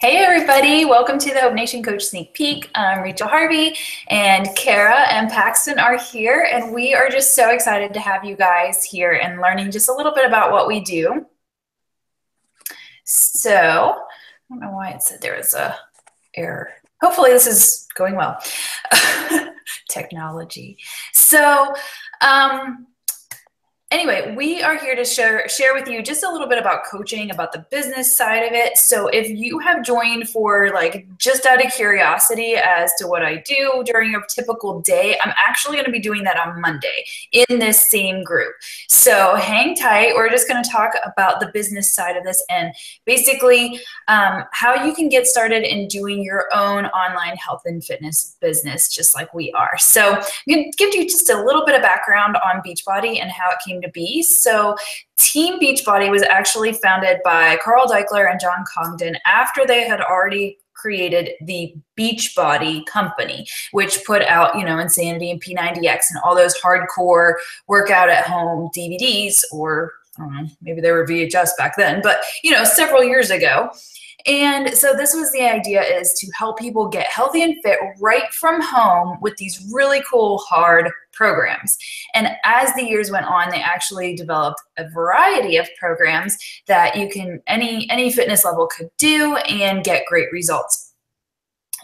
Hey everybody, welcome to the Hope Nation Coach Sneak Peek. I'm Rachel Harvey and Kara and Paxton are here and we are just so excited to have you guys here and learning just a little bit about what we do. So, I don't know why it said there was a error. Hopefully this is going well. Technology. So, anyway, we are here to share with you just a little bit about coaching, about the business side of it. So if you have joined for just out of curiosity as to what I do during a typical day, I'm actually going to be doing that on Monday in this same group. So hang tight. We're just going to talk about the business side of this and basically how you can get started in doing your own online health and fitness business, just like we are. So I'm going to give you just a little bit of background on Beachbody and how it came to be. So Team Beachbody was actually founded by Carl Daikeler and John Congdon after they had already created the Beachbody company, which put out, Insanity and P90X and all those hardcore workout at home DVDs, or I don't know, maybe they were VHS back then, but several years ago. And so this was the idea, is to help people get healthy and fit right from home with these really cool, hard programs. And as the years went on, they actually developed a variety of programs that any fitness level could do and get great results.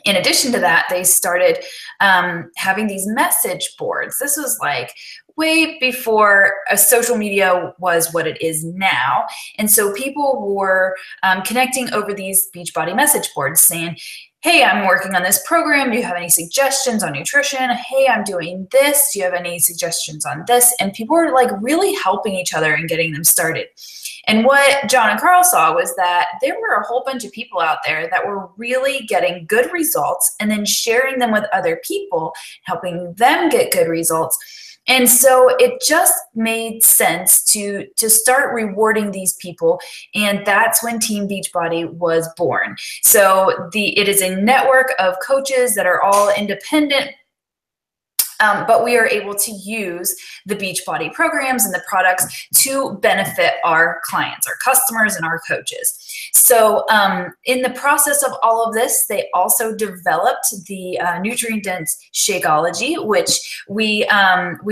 In addition to that, they started having these message boards. This was way before social media was what it is now. And so people were connecting over these Beachbody message boards saying, hey, I'm working on this program. Do you have any suggestions on nutrition? Hey, I'm doing this. Do you have any suggestions on this? And people were really helping each other and getting them started. And what John and Carl saw was that there were a whole bunch of people out there that were really getting good results and then sharing them with other people, helping them get good results. And so it just made sense to start rewarding these people, and that's when Team Beachbody was born. So it is a network of coaches that are all independent, but we are able to use the Beachbody programs and the products to benefit our clients, our customers, and our coaches. So in the process of all of this, they also developed the nutrient-dense Shakeology, which we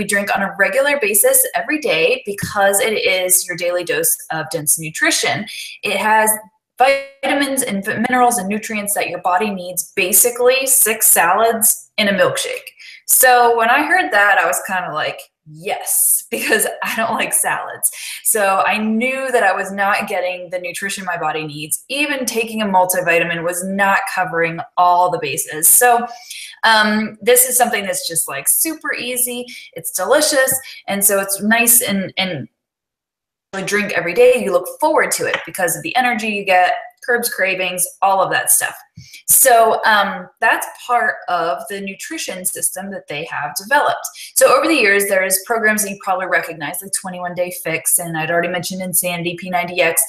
drink on a regular basis every day because it is your daily dose of dense nutrition. It has vitamins and minerals and nutrients that your body needs, basically 6 salads in a milkshake. So when I heard that, I was kind of like, yes, because I don't like salads. So I knew that I was not getting the nutrition my body needs. Even taking a multivitamin was not covering all the bases. So this is something that's just super easy. It's delicious. And so it's nice and drink every day. You look forward to it because of the energy you get, curbs cravings, all of that stuff. So that's part of the nutrition system that they have developed. So over the years, there's programs that you probably recognize, like 21 Day Fix, and I'd already mentioned Insanity, P90X,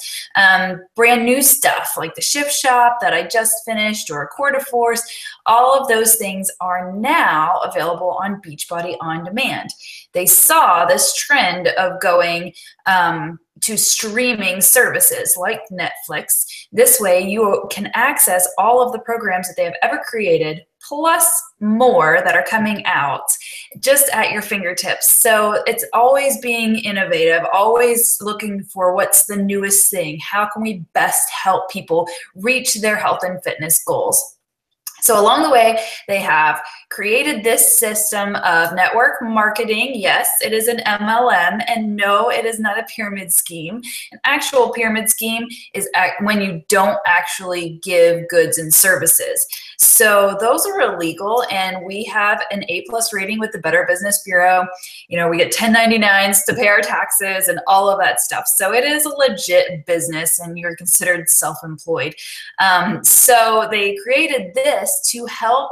brand new stuff like the Shift Shop that I just finished, or Core de Force. All of those things are now available on Beachbody On Demand. They saw this trend of going to streaming services like Netflix. This way you can access all of the programs that they have ever created, plus more that are coming out, just at your fingertips. So it's always being innovative, always looking for what's the newest thing. How can we best help people reach their health and fitness goals? So along the way, they have created this system of network marketing. Yes, it is an MLM, and no, it is not a pyramid scheme. An actual pyramid scheme is when you don't actually give goods and services. So those are illegal, and we have an A+ rating with the Better Business Bureau. We get 1099s to pay our taxes and all of that stuff. So it is a legit business, and you're considered self-employed. So they created this this to help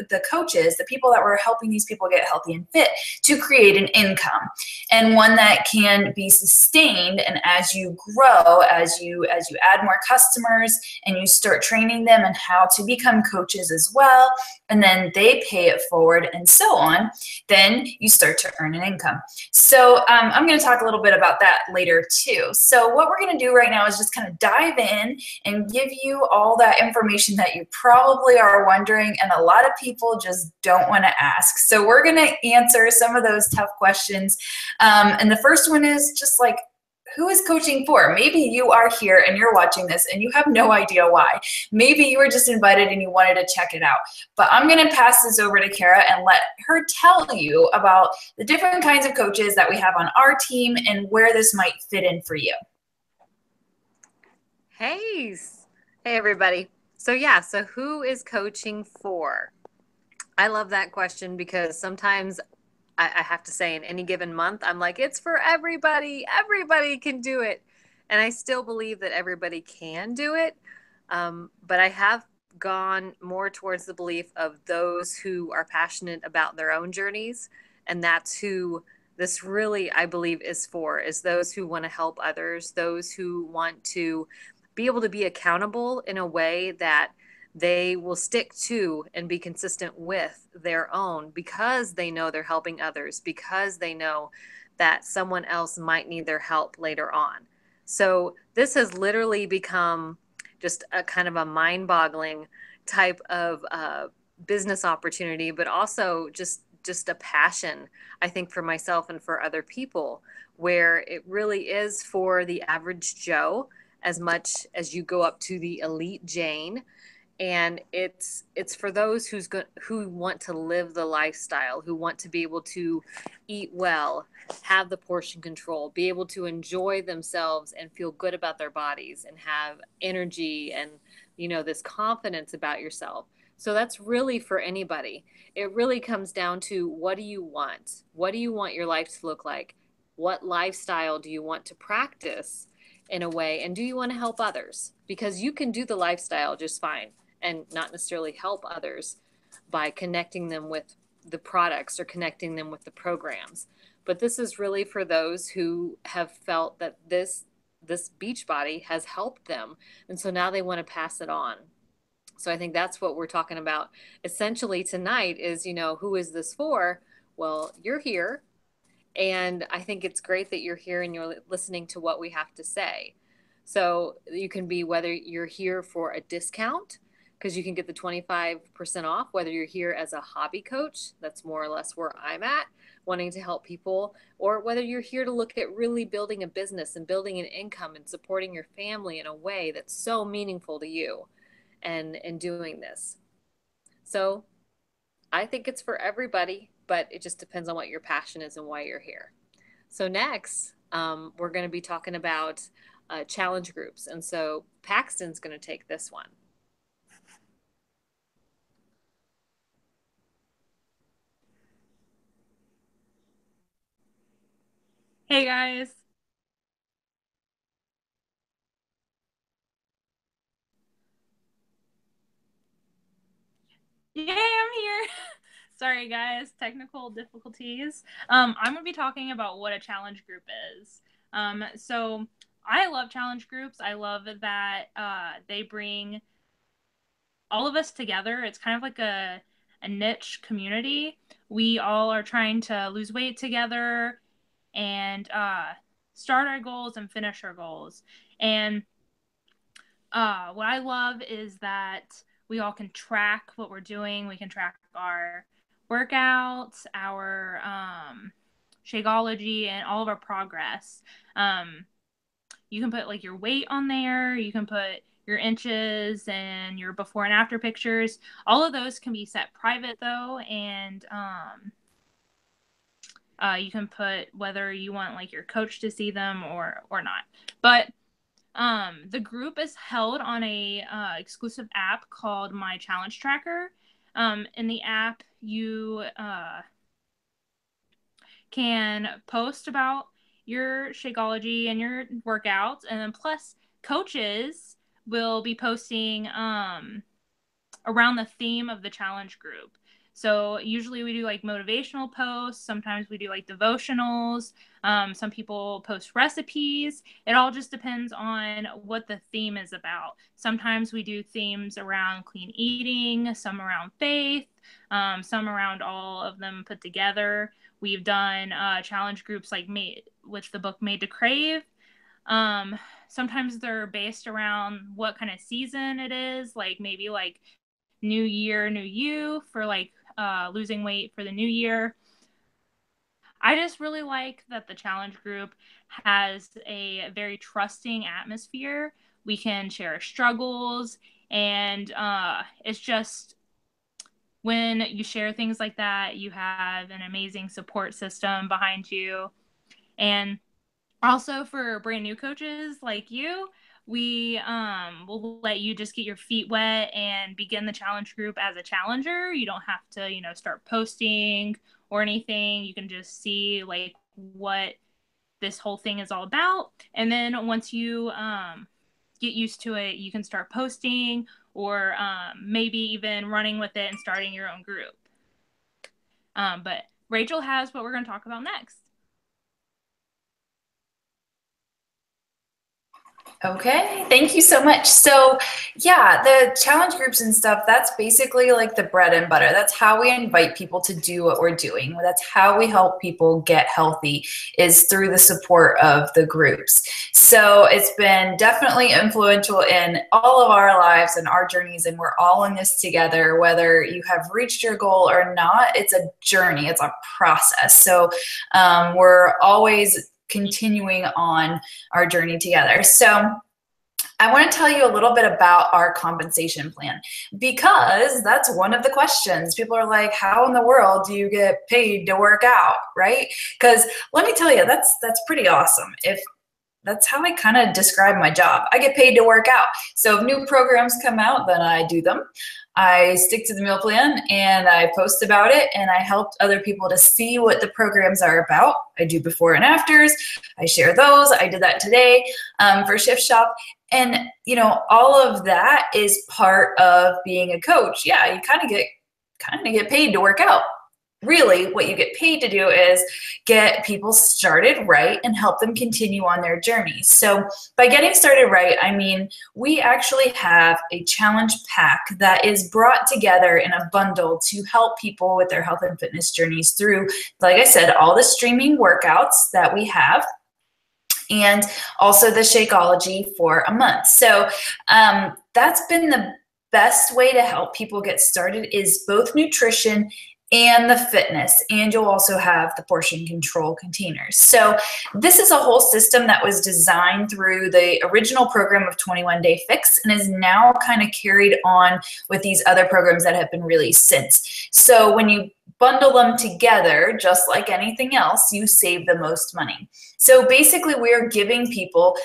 the coaches, the people that were helping these people get healthy and fit, to create an income, and one that can be sustained. And as you grow, as you add more customers and you start training them and how to become coaches as well, and then they pay it forward and so on, then you start to earn an income. So I'm going to talk a little bit about that later too. So what we're going to do right now is just kind of dive in and give you all that information that you probably are wondering and a lot of people just don't want to ask. So we're going to answer some of those tough questions. And the first one is just like, who is coaching for? Maybe you are here and you're watching this and you have no idea why. Maybe you were just invited and you wanted to check it out. But I'm going to pass this over to Kara and let her tell you about the different kinds of coaches that we have on our team and where this might fit in for you. Hey everybody. So who is coaching for? I love that question because sometimes I have to say in any given month, I'm like, it's for everybody. Everybody can do it. And I still believe that everybody can do it. But I have gone more towards the belief of those who are passionate about their own journeys. And that's who this really, I believe, is for, is those who want to help others, those who want to be able to be accountable in a way that they will stick to and be consistent with their own, because they know they're helping others, because they know that someone else might need their help later on. So this has literally become just a kind of a mind-boggling type of business opportunity, but also just a passion, I think, for myself and for other people, where it really is for the average Joe as much as you go up to the elite Jane. And it's for those who want to live the lifestyle, who want to be able to eat well, have the portion control, be able to enjoy themselves and feel good about their bodies and have energy and, this confidence about yourself. So that's really for anybody. It really comes down to, what do you want? What do you want your life to look like? What lifestyle do you want to practice in a way? And do you want to help others? Because you can do the lifestyle just fine and not necessarily help others by connecting them with the products or connecting them with the programs. But this is really for those who have felt that this Beachbody has helped them. And so now they want to pass it on. So I think that's what we're talking about essentially tonight is, who is this for? Well, you're here. And I think it's great that you're here and you're listening to what we have to say. So you can be, whether you're here for a discount, because you can get the 25% off, whether you're here as a hobby coach, that's more or less where I'm at, wanting to help people, or whether you're here to look at really building a business and building an income and supporting your family in a way that's so meaningful to you and doing this. So I think it's for everybody, but it just depends on what your passion is and why you're here. So next, we're going to be talking about challenge groups. And so Paxton's going to take this one. Hey guys. Yay, I'm here. Sorry guys, technical difficulties. I'm going to be talking about what a challenge group is. So I love challenge groups. I love that they bring all of us together. It's kind of like a niche community. We all are trying to lose weight together and start our goals and finish our goals. And what I love is that we all can track what we're doing. We can track our workouts, our Shakeology, and all of our progress. You can put like your weight on there. You can put your inches and your before and after pictures. All of those can be set private though, and you can put whether you want like your coach to see them or not. But the group is held on a exclusive app called My Challenge Tracker. In the app, you can post about your Shakeology and your workouts, and then plus coaches will be posting around the theme of the challenge group. So usually we do like motivational posts. Sometimes we do like devotionals. Some people post recipes. It all just depends on what the theme is about. Sometimes we do themes around clean eating, some around faith, some around all of them put together. We've done challenge groups like with the book Made to Crave. Sometimes they're based around what kind of season it is, like maybe like New Year, New You for like losing weight for the new year. I just really like that the challenge group has a very trusting atmosphere. We can share our struggles, and it's just when you share things like that, you have an amazing support system behind you. And also for brand new coaches like you, we will let you just get your feet wet and begin the challenge group as a challenger. You don't have to, start posting or anything. You can just see like what this whole thing is all about. And then once you get used to it, you can start posting or maybe even running with it and starting your own group. But Rachel has what we're going to talk about next. Okay, thank you so much. So yeah, the challenge groups and stuff, that's basically like the bread and butter. That's how we invite people to do what we're doing. That's how we help people get healthy, is through the support of the groups. So it's been definitely influential in all of our lives and our journeys, and we're all in this together, whether you have reached your goal or not. It's a journey, it's a process. So we're always continuing on our journey together. So I want to tell you a little bit about our compensation plan, because that's one of the questions. People are like, how in the world do you get paid to work out, right? Because let me tell you, that's pretty awesome. If that's how I kind of describe my job. I get paid to work out. So if new programs come out, then I do them. I stick to the meal plan and I post about it, and I help other people to see what the programs are about. I do before and afters. I share those. I did that today for Shift Shop. And, all of that is part of being a coach. Yeah, you kind of get paid to work out. Really, what you get paid to do is get people started right and help them continue on their journey. So by getting started right, I mean, we actually have a challenge pack that is brought together in a bundle to help people with their health and fitness journeys through, like I said, all the streaming workouts that we have, and also the Shakeology for a month. So that's been the best way to help people get started, is both nutrition and the fitness, and you'll also have the portion control containers. So this is a whole system that was designed through the original program of 21 Day Fix and is now kind of carried on with these other programs that have been released since. So when you bundle them together, just like anything else, you save the most money. So basically we're giving people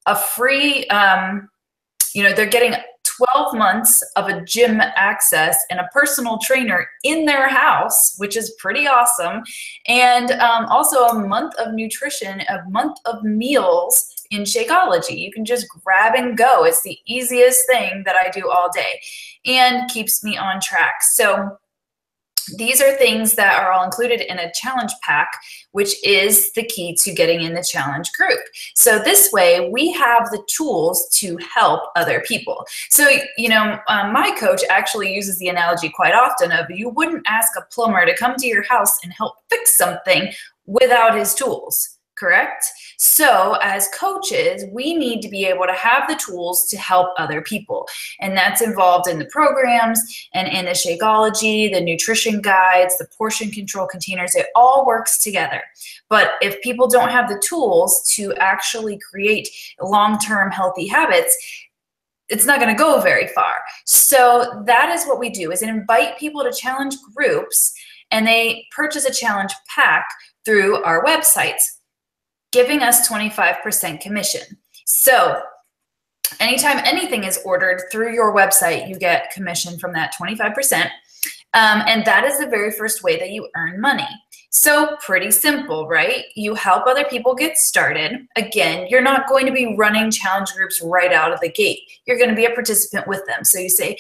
a free, they're getting 12 months of a gym access and a personal trainer in their house, which is pretty awesome. And also a month of nutrition, a month of meals in Shakeology. You can just grab and go. It's the easiest thing that I do all day and keeps me on track. So these are things that are all included in a challenge pack, which is the key to getting in the challenge group. So this way we have the tools to help other people. So, my coach actually uses the analogy quite often of, you wouldn't ask a plumber to come to your house and help fix something without his tools. Correct? So as coaches, we need to be able to have the tools to help other people. And that's involved in the programs and in the Shakeology, the nutrition guides, the portion control containers. It all works together. But if people don't have the tools to actually create long-term healthy habits, it's not going to go very far. So that is what we do, is invite people to challenge groups, and they purchase a challenge pack through our websites, giving us 25% commission. So anytime anything is ordered through your website, you get commission from that 25%. And that is the very first way that you earn money. So pretty simple, right? You help other people get started. Again, you're not going to be running challenge groups right out of the gate. You're going to be a participant with them. So you say,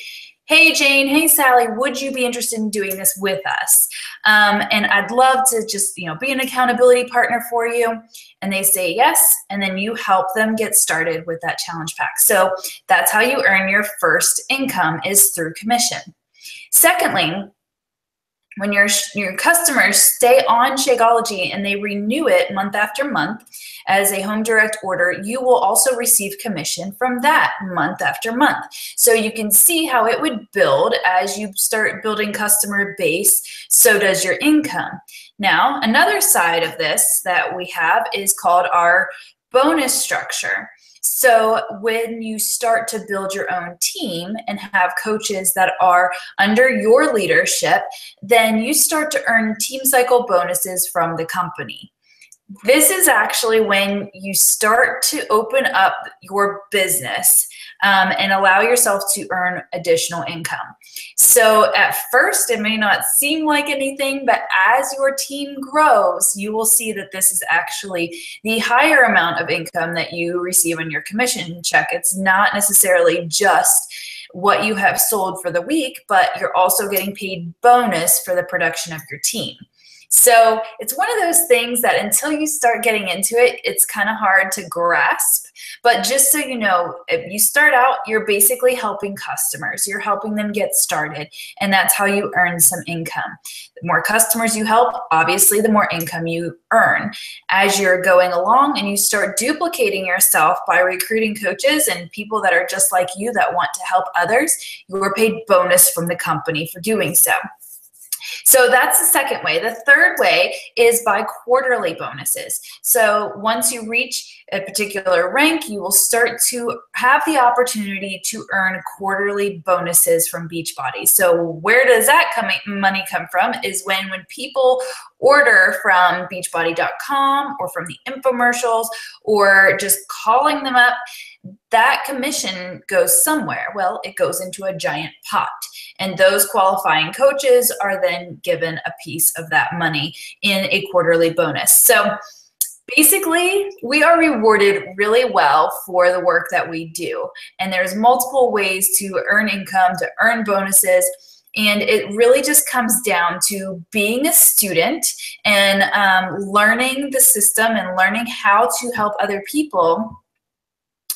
hey Jane, hey Sally, would you be interested in doing this with us? And I'd love to just, be an accountability partner for you. And they say yes, and then you help them get started with that challenge pack. So that's how you earn your first income, is through commission. Secondly, when your customers stay on Shakeology and they renew it month after month as a home direct order, you will also receive commission from that month after month. So you can see how it would build as you start building customer base, so does your income. Now, another side of this that we have is called our bonus structure. So when you start to build your own team and have coaches that are under your leadership, then you start to earn team cycle bonuses from the company. This is actually when you start to open up your business and allow yourself to earn additional income. So at first, it may not seem like anything, but as your team grows, you will see that this is actually the higher amount of income that you receive on your commission check. It's not necessarily just what you have sold for the week, but you're also getting paid bonus for the production of your team. So it's one of those things that until you start getting into it, it's kind of hard to grasp. But just so you know, if you start out, you're basically helping customers. You're helping them get started, and that's how you earn some income. The more customers you help, obviously, the more income you earn. As you're going along and you start duplicating yourself by recruiting coaches and people that are just like you that want to help others, you are paid bonus from the company for doing so. So that's the second way. The third way is by quarterly bonuses. So once you reach a particular rank, you will start to have the opportunity to earn quarterly bonuses from Beachbody. So where does that money come from is when people order from beachbody.com or from the infomercials or just calling them up, that commission goes somewhere. Well, it goes into a giant pot. And those qualifying coaches are then given a piece of that money in a quarterly bonus. So basically, we are rewarded really well for the work that we do. And there's multiple ways to earn income, to earn bonuses. And it really just comes down to being a student and learning the system and learning how to help other people.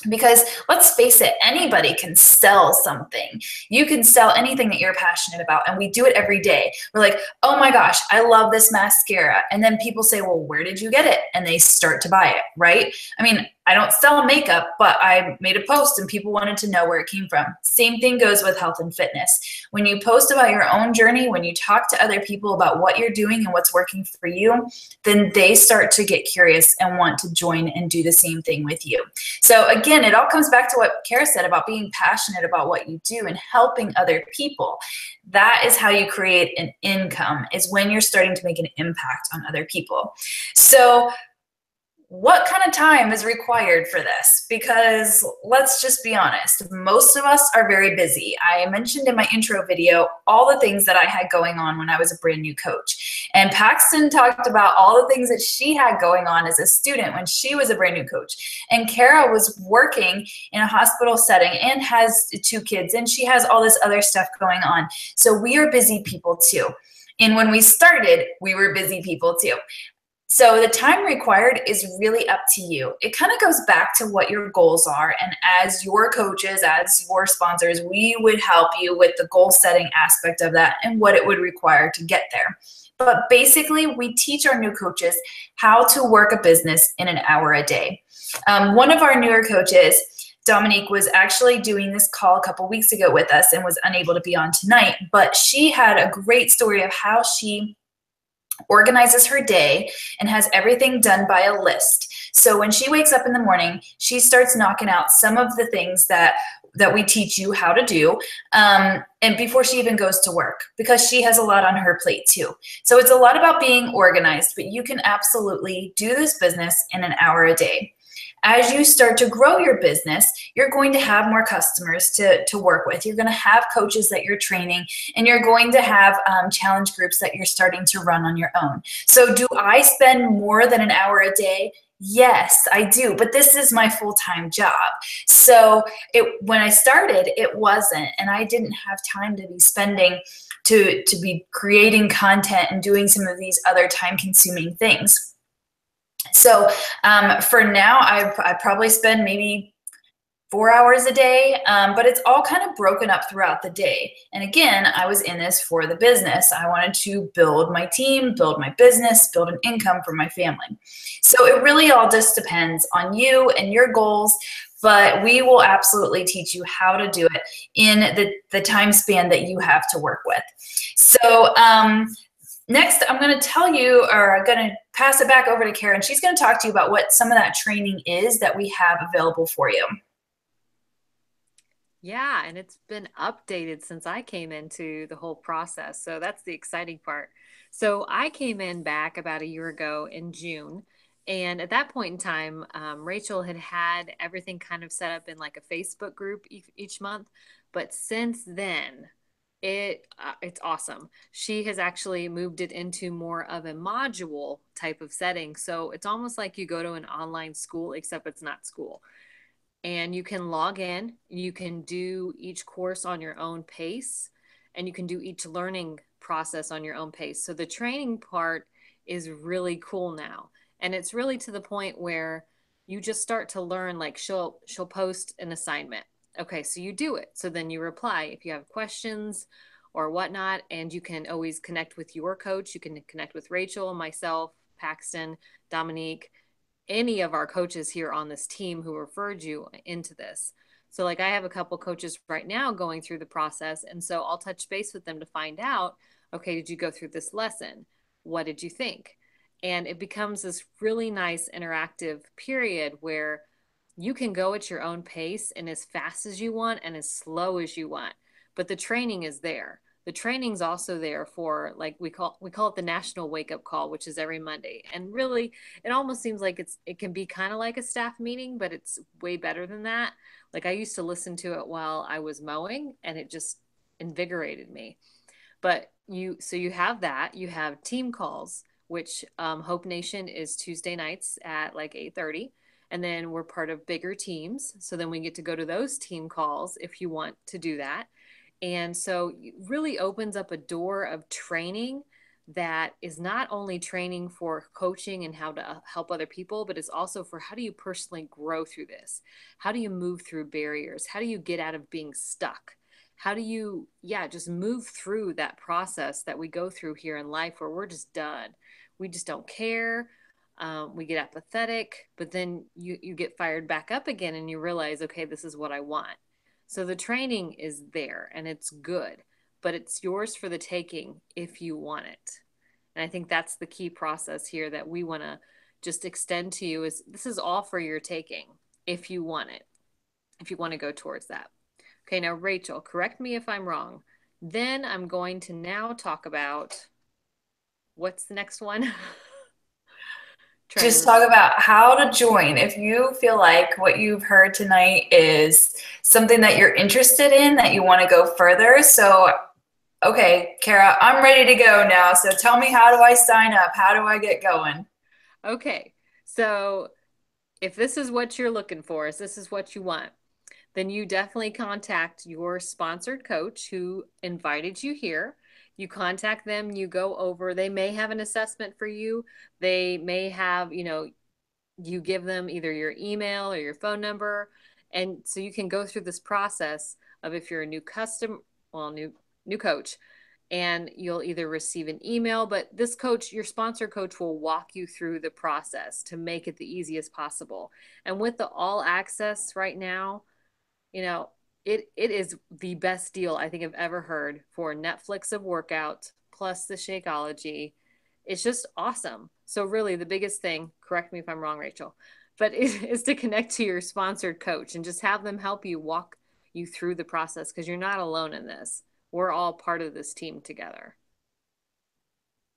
Because let's face it, anybody can sell something. You can sell anything that you're passionate about, and we do it every day. We're like, oh my gosh, I love this mascara. And then people say, well, where did you get it? And they start to buy it, right? I mean, I don't sell makeup, but I made a post and people wanted to know where it came from. Same thing goes with health and fitness. When you post about your own journey, when you talk to other people about what you're doing and what's working for you, then they start to get curious and want to join and do the same thing with you. So again, it all comes back to what Kara said about being passionate about what you do and helping other people. That is how you create an income, is when you're starting to make an impact on other people. So what kind of time is required for this? Because let's just be honest, most of us are very busy. I mentioned in my intro video all the things that I had going on when I was a brand new coach. And Paxton talked about all the things that she had going on as a student when she was a brand new coach. And Kara was working in a hospital setting and has 2 kids, and she has all this other stuff going on. So we are busy people too. And when we started, we were busy people too. So the time required is really up to you. It kind of goes back to what your goals are. And as your coaches, as your sponsors, we would help you with the goal setting aspect of that and what it would require to get there. But basically, we teach our new coaches how to work a business in an hour a day. One of our newer coaches, Dominique, was actually doing this call a couple weeks ago with us and was unable to be on tonight. But she had a great story of how she organizes her day and has everything done by a list. So when she wakes up in the morning, she starts knocking out some of the things that we teach you how to do, and before she even goes to work, because she has a lot on her plate too. So it's a lot about being organized, but you can absolutely do this business in an hour a day. As you start to grow your business, you're going to have more customers to work with. You're going to have coaches that you're training, and you're going to have challenge groups that you're starting to run on your own. So do I spend more than an hour a day? Yes, I do, but this is my full-time job. So when I started, it wasn't, and I didn't have time to be spending to be creating content and doing some of these other time-consuming things. So for now, I probably spend maybe 4 hours a day, but it's all kind of broken up throughout the day. And again, I was in this for the business. I wanted to build my team, build my business, build an income for my family. So it really all just depends on you and your goals, but we will absolutely teach you how to do it in the time span that you have to work with. So next, I'm going to tell you, or I'm going to pass it back over to Karen. She's going to talk to you about what some of that training is that we have available for you. Yeah, and it's been updated since I came into the whole process. So that's the exciting part. So I came in back about a year ago in June. And at that point in time, Rachel had everything kind of set up in like a Facebook group each month. But since then, it's awesome. She has actually moved it into more of a module type of setting. So it's almost like you go to an online school, except it's not school. And you can log in, you can do each course on your own pace, and you can do each learning process on your own pace. So the training part is really cool now. And it's really to the point where you just start to learn, like she'll post an assignment. Okay, so you do it. So then you reply if you have questions or whatnot, and you can always connect with your coach. You can connect with Rachel, myself, Paxton, Dominique, any of our coaches here on this team who referred you into this. So like I have a couple coaches right now going through the process. And so I'll touch base with them to find out, okay, did you go through this lesson? What did you think? And it becomes this really nice interactive period where you can go at your own pace and as fast as you want and as slow as you want. But the training is there. The training's also there for, like, we call it the National Wake Up Call, which is every Monday. And really, it almost seems like it can be kind of like a staff meeting, but it's way better than that. Like I used to listen to it while I was mowing, and it just invigorated me. But you have that. You have team calls, which Hope Nation is Tuesday nights at like 8:30. And then we're part of bigger teams. So then we get to go to those team calls if you want to do that. And so it really opens up a door of training that is not only training for coaching and how to help other people, but it's also for how do you personally grow through this? How do you move through barriers? How do you get out of being stuck? How do you, just move through that process that we go through here in life where we're just done? We just don't care. We get apathetic, but then you get fired back up again and you realize, okay, this is what I want. So the training is there and it's good, but it's yours for the taking if you want it. And I think that's the key process here that we want to just extend to you is this is all for your taking if you want it, if you want to go towards that. Okay, now Rachel, correct me if I'm wrong. Then I'm going to now talk about what's the next one? Just talk about how to join. If you feel like what you've heard tonight is something that you're interested in, that you want to go further. So, okay, Kara, I'm ready to go now. So tell me, how do I sign up? How do I get going? Okay, so if this is what you're looking for, if this is what you want, then you definitely contact your sponsored coach who invited you here. You contact them, you go over, they may have an assessment for you. They may have, you give them either your email or your phone number. And so you can go through this process of if you're a new new coach, and you'll either receive an email, but this coach, your sponsor coach, will walk you through the process to make it the easiest possible. And with the all access right now, it is the best deal I think I've ever heard for Netflix of workouts plus the Shakeology. It's just awesome. So really the biggest thing, correct me if I'm wrong, Rachel, but is to connect to your sponsored coach and just have them help you walk you through the process because you're not alone in this. We're all part of this team together.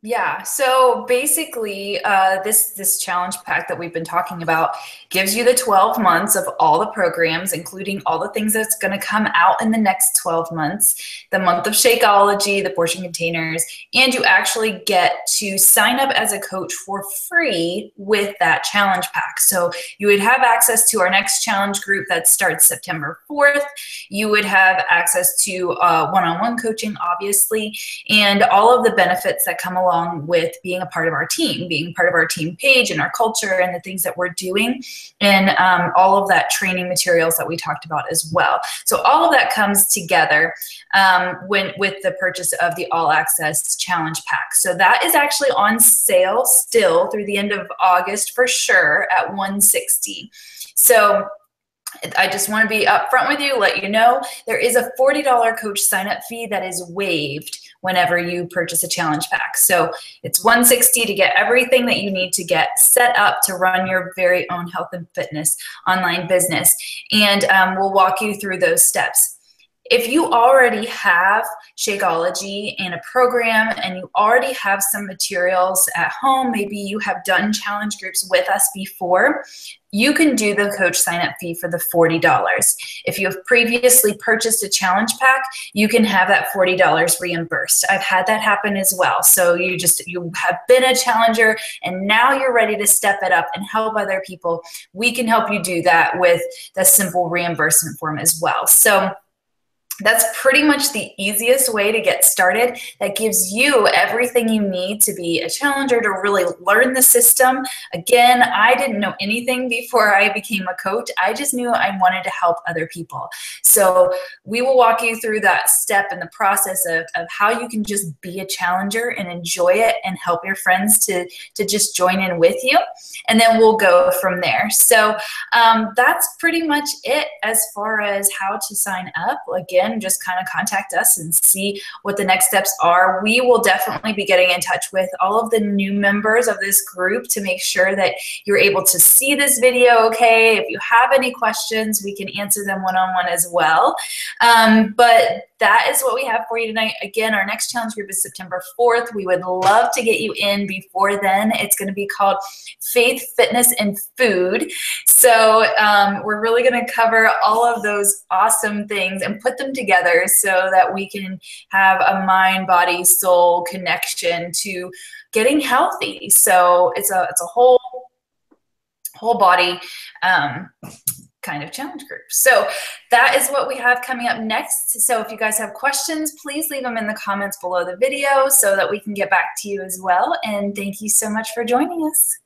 Yeah, so basically, this challenge pack that we've been talking about gives you the 12 months of all the programs, including all the things that's going to come out in the next 12 months, the month of Shakeology, the portion containers, and you actually get to sign up as a coach for free with that challenge pack. So you would have access to our next challenge group that starts September 4th. You would have access to one-on-one coaching, obviously, and all of the benefits that come along with being a part of our team, being part of our team page and our culture and the things that we're doing, and all of that training materials that we talked about as well. So all of that comes together with the purchase of the All Access Challenge Pack. So that is actually on sale still through the end of August for sure at $160. So I just want to be upfront with you, let you know there is a $40 coach sign-up fee that is waived whenever you purchase a challenge pack. So it's $160 to get everything that you need to get set up to run your very own health and fitness online business. And we'll walk you through those steps. If you already have Shakeology and a program and you already have some materials at home, maybe you have done challenge groups with us before, you can do the coach sign-up fee for the $40. If you have previously purchased a challenge pack, you can have that $40 reimbursed. I've had that happen as well. So you have been a challenger and now you're ready to step it up and help other people. We can help you do that with the simple reimbursement form as well. So that's pretty much the easiest way to get started. That gives you everything you need to be a challenger, to really learn the system. Again, I didn't know anything before I became a coach. I just knew I wanted to help other people. So we will walk you through that step in the process of how you can just be a challenger and enjoy it and help your friends to just join in with you. And then we'll go from there. So that's pretty much it as far as how to sign up. Again, just kind of contact us and see what the next steps are. We will definitely be getting in touch with all of the new members of this group to make sure that you're able to see this video okay. If you have any questions, we can answer them one-on-one as well. But that is what we have for you tonight. Again, our next challenge group is September 4th. We would love to get you in before then. It's going to be called Faith, Fitness, and Food. So we're really going to cover all of those awesome things and put them together so that we can have a mind, body, soul connection to getting healthy. So it's a whole body kind of challenge group. So that is what we have coming up next. So if you guys have questions, please leave them in the comments below the video so that we can get back to you as well. And thank you so much for joining us.